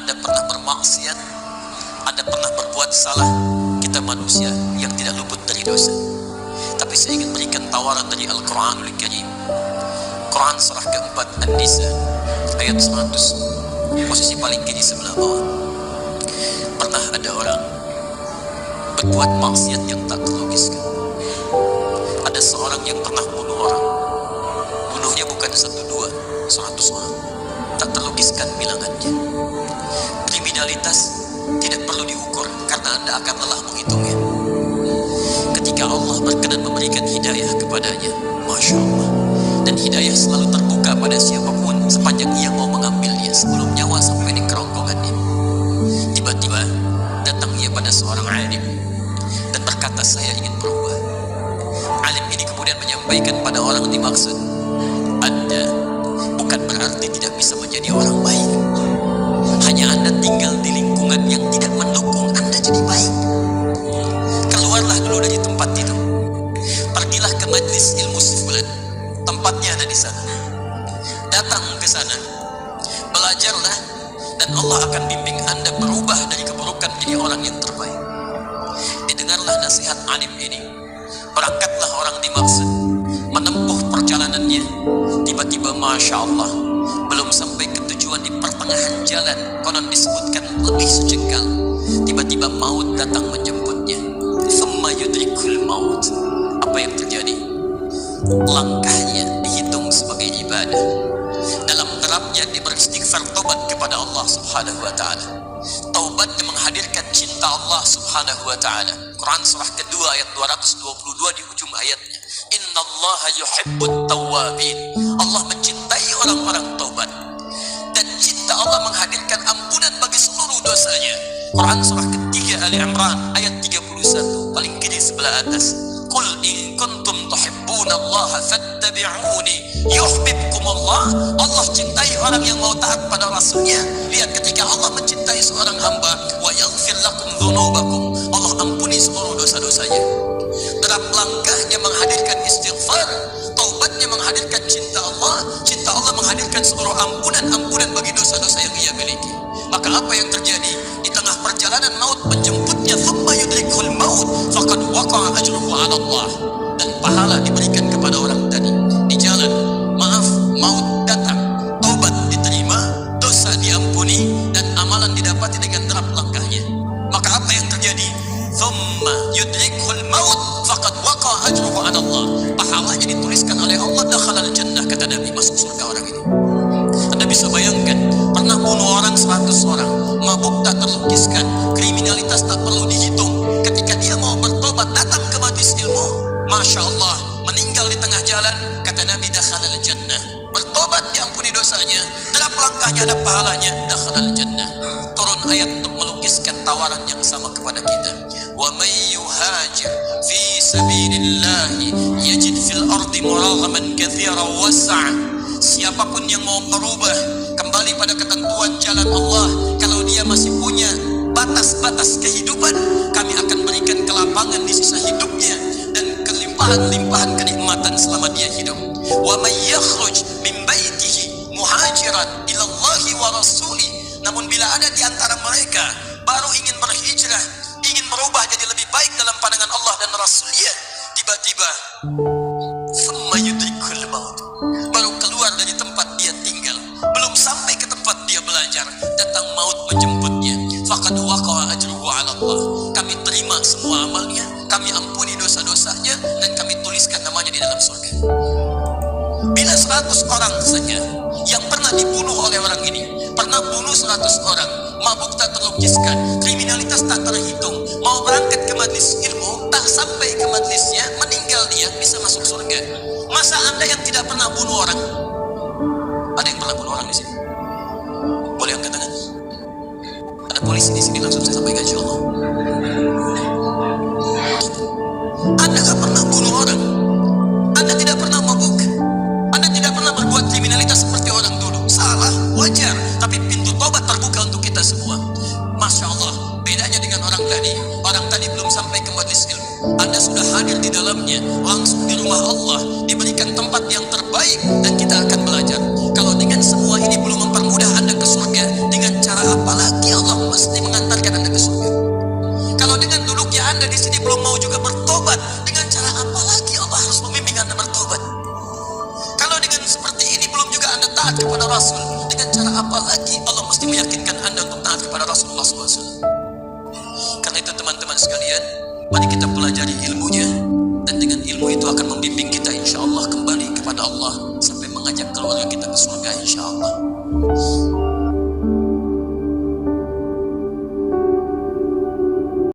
Anda pernah bermaksiat, Anda pernah berbuat salah. Kita manusia yang tidak luput dari dosa. Tapi saya ingin berikan tawaran dari Al-Quranul Karim. Quran surah keempat An-Nisa ayat 100, posisi paling kiri sebelah bawah. Pernah ada orang berbuat maksiat yang tak terlogiskan. Ada seorang yang pernah bunuh orang. Bunuhnya bukan 1, 2, 100 orang. Tak terlogiskan bilangannya. Kriminalitas tidak perlu diukur karena Anda akan lelah menghitungnya. Ketika Allah berkenan memberikan hidayah kepadanya, Masya Allah, dan hidayah selalu terbuka pada siapapun sepanjang ia mau mengambilnya sebelum nyawa sampai di kerongkongannya. Tiba-tiba datang ia pada seorang alim dan berkata, saya ingin berubah. Alim ini kemudian menyampaikan pada orang dimaksud, Anda bukan berarti tidak bisa menjadi orang baik. Hanya Anda tinggal di lingkungan yang tidak mendukung Anda jadi baik. Keluarlah dulu dari tempat itu. Pergilah ke majlis ilmu sebulan. Tempatnya ada di sana. Datang ke sana. Belajarlah dan Allah akan bimbing Anda berubah dari keburukan menjadi orang yang terbaik. Didengarlah nasihat alim ini. Berangkatlah orang dimaksud menempuh perjalanannya. Tiba-tiba Masya Allah, belum sampai ke tujuan, di pertengahan jalan, konon disebutkan lebih sejengkal, tiba-tiba maut datang menjemputnya. Thumma yudrikul maut. Apa yang terjadi? Langkahnya dihitung sebagai ibadah. Dalam terapnya dia beristighfar, taubat kepada Allah Subhanahu wa ta'ala. Taubat yang menghadirkan cinta Allah Subhanahu wa ta'ala. Quran surah kedua ayat 222 di ujung ayatnya. Innallaha yuhibbut tawwabin. Allah mencintai orang-orang taubat. Dan cinta Allah menghadirkan ampunan bagi seluruh dosanya. Quran surah ketiga Ali Imran ayat 31, paling kiri sebelah atas. Qul in kuntum tuhibbunallaha fattabi'uni yuhibbukumullah. Allah cintai orang yang mau taat pada Rasulnya. Lihat, ketika Allah mencintai seorang hamba, wa yaghfir lakum dzunubakum, Allah ampuni seluruh dosa-dosanya. Terap langkahnya menghadirkan istighfar, taubatnya menghadirkan cinta Allah menghadirkan seluruh ampunan bagi dosa-dosa yang ia miliki. Maka apa yang terjadi? Di tengah perjalanan maut menjemputnya, thumma yudrikul maut faqad waqa'a ajruhu 'ala Allah. Dan pahala diberikan kepada orang tadi. Di jalan, maaf, maut datang, taubat diterima, dosa diampuni, dan amalan didapati dengan derap langkahnya. Maka apa yang terjadi? Thumma yudrikul maut faqad waqa'a ajruhu 'ala Allah. Pahalanya dituliskan oleh Allah, dakhalal jannah, kata Nabi, masuk surga orang ini. Anda bisa bayangkan, pernah bunuh orang 100 orang, mabuk tak terlukiskan, kriminalitas tak perlu dihitung. Ketika dia mau bertobat, datang ke majlis ilmu, Masya Allah, meninggal di tengah jalan, kata Nabi, dakhalal jannah. Bertobat diampuni dosanya, derap langkahnya ada pahalanya, dakhalal jannah. Turun ayat untuk melukiskan tawaran yang sama kepada kita. Wa may yuhajir fi sabilillahi yajid fil ardi muraghaman katsiran was'a. Siapapun yang mau berubah kembali pada ketentuan jalan Allah, kalau dia masih punya batas-batas kehidupan, kami akan berikan kelapangan di sisa hidupnya dan kelimpahan-limpahan kenikmatan selama dia hidup. Wa may yakhruj min baitihi muhajiran ila Allahi wa rasuli. Namun bila ada di antara mereka baru ingin berhijrah, ingin berubah jadi lebih baik dalam pandangan Allah dan Rasulnya, tiba-tiba thumma yudrikul maut, baru keluar dari tempat dia tinggal, belum sampai ke tempat dia belajar, datang maut menjemputnya, faqad waqa'a ajruhu 'ala Allah. Kami terima semua amalnya, kami ampuni dosa-dosanya, dan kami tuliskan namanya di dalam surga. Bila 100 orang saja yang pernah dibunuh oleh orang ini, pernah bunuh 100 orang, mabuk tak terlukiskan, kriminalitas tak terhitung, mau berangkat ke majlis ilmu, tak sampai ke majlisnya, meninggal dia, bisa masuk surga. Masa Anda yang tidak pernah bunuh orang? Ada yang pernah bunuh orang di sini? Boleh angkat tangan? Ada polisi di sini, langsung saya sampaikan insyaallah. Anda tak pernah bunuh orang, Anda tidak pernah mabuk, Anda tidak pernah berbuat kriminalitas seperti orang dulu. Salah, wajar, tapi pintu tobat terbuka untuk kita semua. Masya Allah, bedanya dengan orang tadi belum sampai ke majlis ilmu, Anda sudah hadir di dalamnya, langsung di rumah Allah, diberikan tempat yang terbaik, dan kita akan belajar. Kalau dengan semua ini belum mempermudah Anda ke surga, dengan cara apa lagi Anda di sini belum mau juga bertobat, dengan cara apa lagi Allah harus membimbing Anda bertobat? Kalau dengan seperti ini belum juga Anda taat kepada Rasul, dengan cara apa lagi Allah mesti meyakinkan Anda untuk taat kepada Rasulullah SAW? Karena itu teman-teman sekalian, mari kita pelajari ilmunya, dan dengan ilmu itu akan membimbing kita insya Allah kembali kepada Allah sampai mengajak keluarga kita ke surga insya Allah.